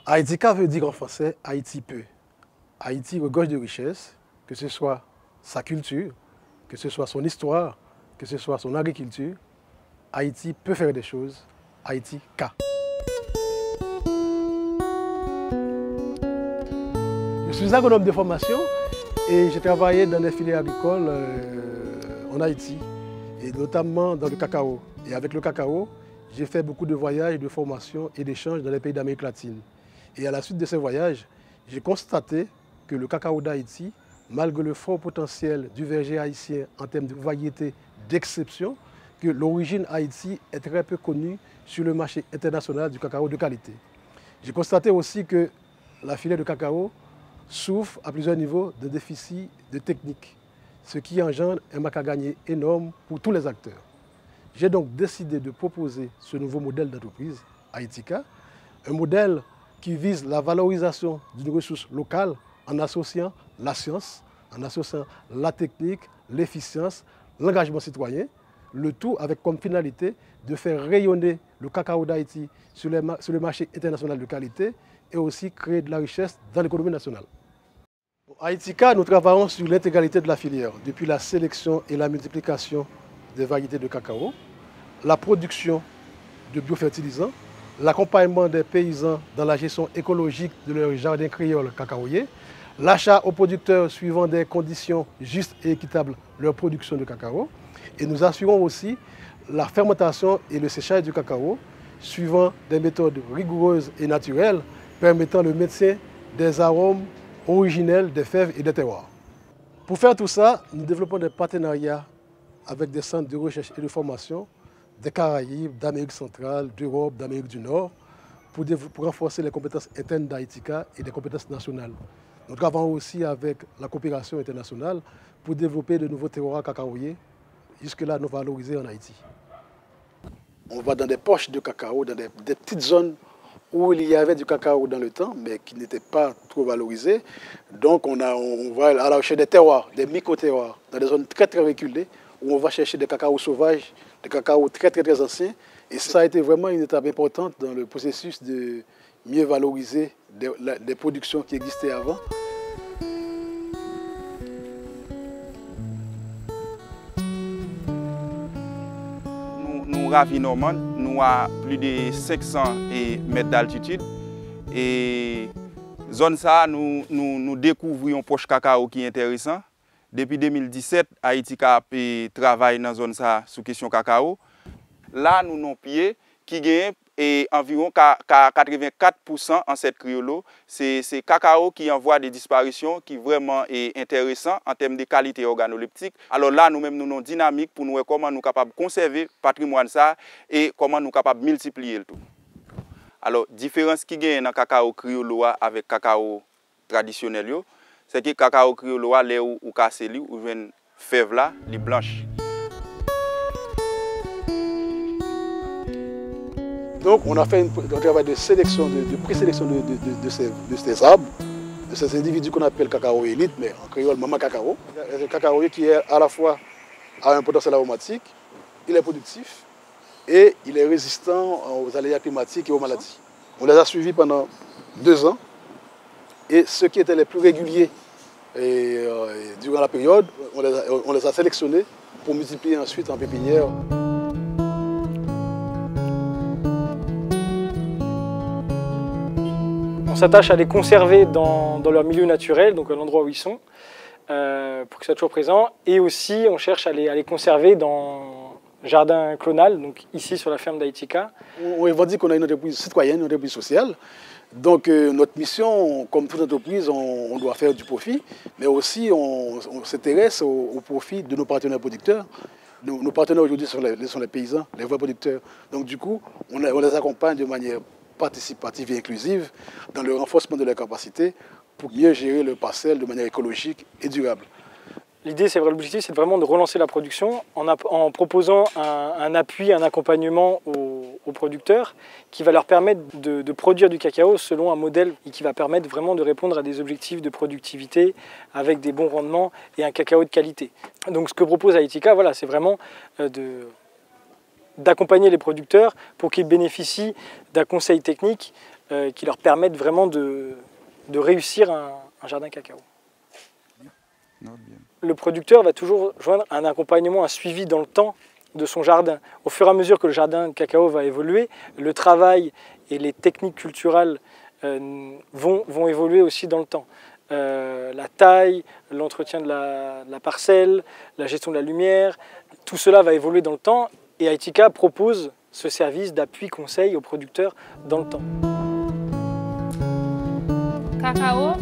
Haïtika veut dire en français Haïti peut. Haïti regorge de richesses, que ce soit sa culture, que ce soit son histoire, que ce soit son agriculture. Haïti peut faire des choses. Haïti K. Je suis agronome de formation et j'ai travaillé dans des filières agricoles en Haïti, et notamment dans le cacao. Et avec le cacao, j'ai fait beaucoup de voyages, de formations et d'échanges dans les pays d'Amérique latine. Et à la suite de ces voyages, j'ai constaté que le cacao d'Haïti, malgré le fort potentiel du verger haïtien en termes de variété d'exception, que l'origine Haïti est très peu connue sur le marché international du cacao de qualité. J'ai constaté aussi que la filière de cacao souffre à plusieurs niveaux de déficit de technique, ce qui engendre un manque à gagner énorme pour tous les acteurs. J'ai donc décidé de proposer ce nouveau modèle d'entreprise, Haïtika, un modèle qui vise la valorisation d'une ressource locale en associant la science, en associant la technique, l'efficience, l'engagement citoyen, le tout avec comme finalité de faire rayonner le cacao d'Haïti sur le marché international de qualité et aussi créer de la richesse dans l'économie nationale. Pour Haïtika, nous travaillons sur l'intégralité de la filière, depuis la sélection et la multiplication des variétés de cacao, la production de biofertilisants, l'accompagnement des paysans dans la gestion écologique de leurs jardins créoles cacaoyers, l'achat aux producteurs suivant des conditions justes et équitables leur production de cacao, et nous assurons aussi la fermentation et le séchage du cacao suivant des méthodes rigoureuses et naturelles permettant le maintien des arômes originels des fèves et des terroirs. Pour faire tout ça, nous développons des partenariats avec des centres de recherche et de formation des Caraïbes, d'Amérique centrale, d'Europe, d'Amérique du Nord, pour renforcer les compétences internes d'Haïtika et des compétences nationales. Nous travaillons aussi avec la coopération internationale pour développer de nouveaux terroirs cacaoyers, jusque-là non valorisés en Haïti. On va dans des poches de cacao, dans des petites zones où il y avait du cacao dans le temps, mais qui n'était pas trop valorisé. Donc on va à la recherche des terroirs, des micro-terroirs, dans des zones très très reculées, où on va chercher des cacao sauvages, des cacao très très très anciens. Et ça a été vraiment une étape importante dans le processus de mieux valoriser des productions qui existaient avant. Nous ravins Normande, nous avons plus de 500 mètres d'altitude. Et zone ça, nous découvrons une poche cacao qui est intéressant. Depuis 2017, Haïtika travaille dans la zone ça sous question cacao. Là, nous avons pied qui gagne environ 84% en cette criollo. C'est cacao qui envoie des disparitions qui vraiment est intéressant en termes de qualité organoleptique. Alors là, nous-mêmes, nous avons une dynamique pour nous voir comment nous sommes capables de conserver le patrimoine ça et comment nous sommes capables de multiplier le tout. Alors, la différence qui gagne dans le cacao criollo avec le cacao traditionnel, c'est que le cacao criollo, là où vous cassez, où une fève là, les blanches. Donc on a fait un travail de sélection, de présélection de ces arbres, de ces individus qu'on appelle cacao élite, mais en créole maman cacao. Un cacao qui est à la fois a un potentiel aromatique, il est productif et il est résistant aux aléas climatiques et aux maladies. On les a suivis pendant 2 ans et ceux qui étaient les plus réguliers durant la période, on les a sélectionnés pour multiplier ensuite en pépinière. On s'attache à les conserver dans leur milieu naturel, donc à l'endroit où ils sont, pour qu'ils soient toujours présents. Et aussi, on cherche à les conserver dans le jardin clonal, donc ici sur la ferme d'Haïtika. On revendique qu'on a une entreprise citoyenne, une entreprise sociale. Donc notre mission, comme toute entreprise, on doit faire du profit, mais aussi on s'intéresse au profit de nos partenaires producteurs. Nos partenaires aujourd'hui sont les paysans, les vrais producteurs. Donc du coup, on les accompagne de manière participative et inclusive dans le renforcement de leurs capacités pour mieux gérer leurs parcelles de manière écologique et durable. L'idée, l'objectif, c'est vraiment de relancer la production en proposant un appui, un accompagnement aux producteurs qui va leur permettre de produire du cacao selon un modèle et qui va permettre vraiment de répondre à des objectifs de productivité avec des bons rendements et un cacao de qualité. Donc ce que propose Haïtika, voilà, c'est vraiment d'accompagner les producteurs pour qu'ils bénéficient d'un conseil technique qui leur permettent vraiment de réussir un jardin cacao. Le producteur va toujours joindre un accompagnement, un suivi dans le temps de son jardin. Au fur et à mesure que le jardin de cacao va évoluer, le travail et les techniques culturelles vont évoluer aussi dans le temps. La taille, l'entretien de la parcelle, la gestion de la lumière, tout cela va évoluer dans le temps et Aitika propose ce service d'appui conseil aux producteurs dans le temps. Cacao,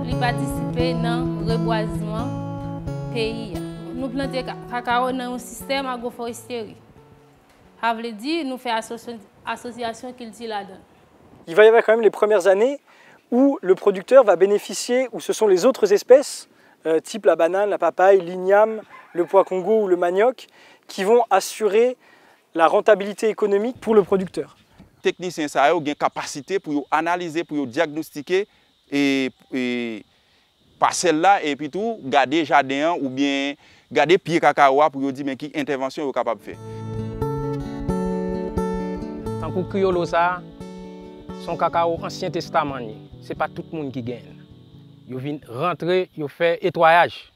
il participe dans le reboisement pays. Nous plantons cacao dans un système agroforesterie. Ça veut dire nous faisons association qu'il dit là-dedans. Il va y avoir quand même les premières années où le producteur va bénéficier, où ce sont les autres espèces, type la banane, la papaye, l'igname, le pois Congo ou le manioc, qui vont assurer la rentabilité économique pour le producteur. Les techniciens ont une capacité pour analyser, pour diagnostiquer et parcelle là et puis tout, garder jardin ou bien garder pied cacao pour dire mais qui intervention est capable de faire. Tant que criollo ça, son cacao ancien testament, c'est pas tout le monde qui gagne. Ils viennent rentrer, ils font nettoyage.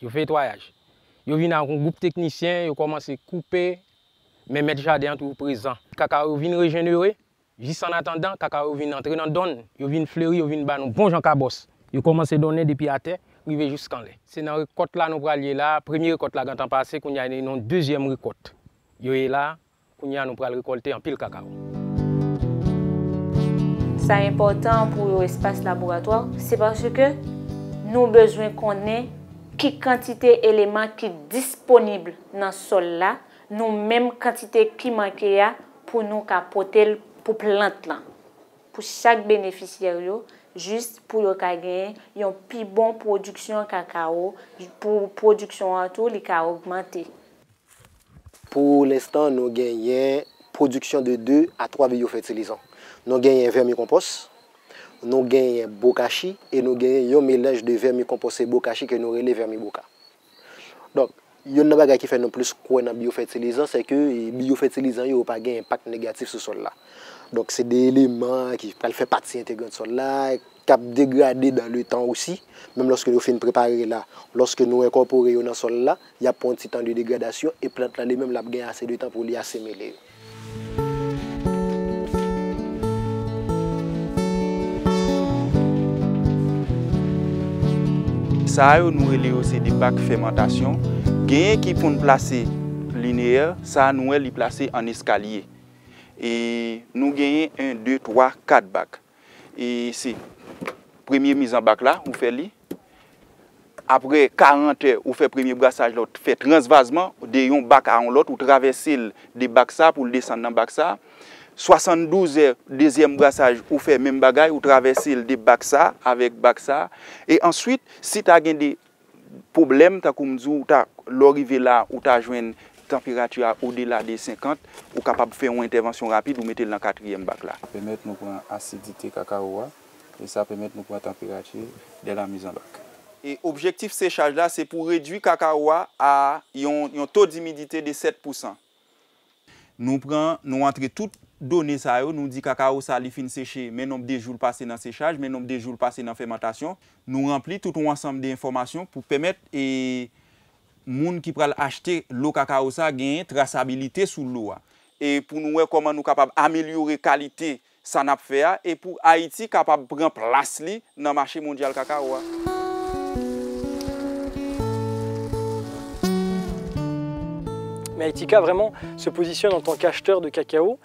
Ils font nettoyage. Ils viennent avec un groupe technicien, ils commencent à couper, mais mettre jardin tout présent. Cacao vient régénérer. Juste en attendant, cacao vient entrer dans le don, ils viennent fleurir, ils viennent battre bon Jean Cabos. Ils commencent à donner depuis à terre, arriver jusqu'en l'air. C'est dans la récolte là, nous allons là, première récolte là, quand on passe, qu'on y a une deuxième récolte. Ils sont là, qu'on y a nous allons récolter en pile cacao. C'est important pour l'espace laboratoire, c'est parce que nous avons besoin qu'on ait quelle quantité d'éléments qui sont disponibles dans le sol là, nous même quantité qui manque pour nous capoter pour plantes là. Pour chaque bénéficiaire, juste pour gagner une plus bonne production cacao, pour production en tout, les cas augmenter. Pour l'instant, nous gagnons production de 2 à 3 biofertilisants. Nous gagnons vermicompost, nous gagnons bokashi et nous gagnons un mélange de vermicompost et bokashi que nous relèvons vermiboka. Donc, il y a une chose qui fait nous plus quoi dans biofertilisant, c'est que les biofertilisants n'ont pas un impact négatif sur le sol là. Donc, c'est des éléments qui font partie intégrante du sol là, qui dégradé dans le temps aussi. Même lorsque nous faisons préparer là, lorsque nous incorporons dans le sol là, il y a pas un petit temps de dégradation et plante là, même là, il y a assez de temps pour les assimiler. Ça, nous avons aussi des bacs de fermentation. Gain qui pour placer linéaire, ça nous les placer en escalier. Et nous gagnons 1, 2, 3, 4 bacs. Et c'est première mise en bac là, on fait li. Après 40 heures, on fait premier brassage, on fait transvasement de un bac à l'autre, on traverse des bacs ça pour descendre dans le bac ça. 72 heures, deuxième brassage, on fait même bagaille, on traverse des bacs ça avec bac ça. Et ensuite, si tu as des problèmes, tu as l'arrivée là, où tu as une température au-delà des 50, ou capable de faire une intervention rapide ou mettre dans le 4e bac là. Ça permet de nous prendre l'acidité cacao et ça permet de nous prendre la température de la mise en bac. Et l'objectif séchage là, c'est pour réduire le cacao à un taux d'humidité de 7%. Nous entrons toutes données ça, nous dit cacao ça li fin séché, mais nombre de jours passés dans séchage, mais nombre de jours passés dans fermentation. Nous remplis tout un ensemble d'informations pour permettre et moun qui pral acheter l'eau cacao ça gagne traçabilité sur l'eau. Et pour nous voir comment nous capable améliorer la qualité ça n'a fait et pour Haïti capable prendre place li dans le marché mondial cacao. Mais Aitika vraiment se positionne en tant qu'acheteur de cacao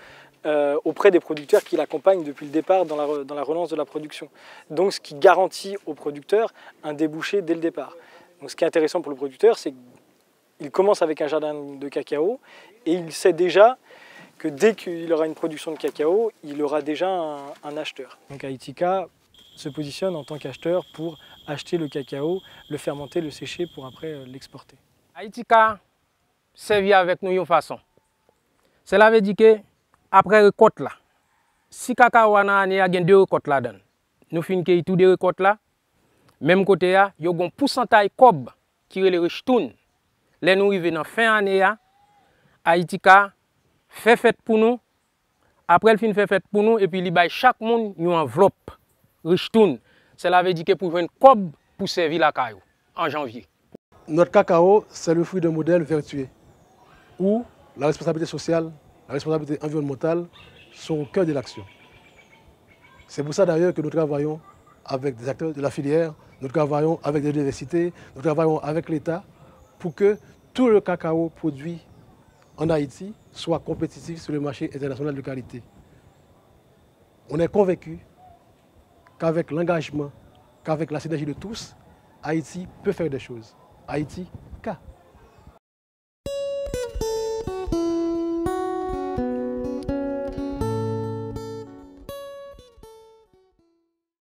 auprès des producteurs qui l'accompagnent depuis le départ dans la relance de la production. Donc ce qui garantit aux producteurs un débouché dès le départ. Donc ce qui est intéressant pour le producteur, c'est qu'il commence avec un jardin de cacao et il sait déjà que dès qu'il aura une production de cacao, il aura déjà un acheteur. Donc Aitika se positionne en tant qu'acheteur pour acheter le cacao, le fermenter, le sécher pour après l'exporter. Aitika servi avec nous d'une façon. Cela veut dire que après récolte là, si cacao a année a 2 récoltes là-dedans, nous finissons que tous 2 récoltes là, même côté là, il y a un pourcentage cob qui est le retourne. Là nous arrivons dans fin année Aitika fait fête pour nous Après, il fin fait fête pour nous et puis il baille chaque monde une enveloppe riche-toune. Cela veut dire que pour jouer une cob pour servir la caillou en janvier. Notre cacao, c'est le fruit d'un modèle vertueux où la responsabilité sociale, la responsabilité environnementale sont au cœur de l'action. C'est pour ça d'ailleurs que nous travaillons avec des acteurs de la filière, nous travaillons avec des universités, nous travaillons avec l'État pour que tout le cacao produit en Haïti soit compétitif sur le marché international de qualité. On est convaincu qu'avec l'engagement, qu'avec la synergie de tous, Haïti peut faire des choses. Haïti, K.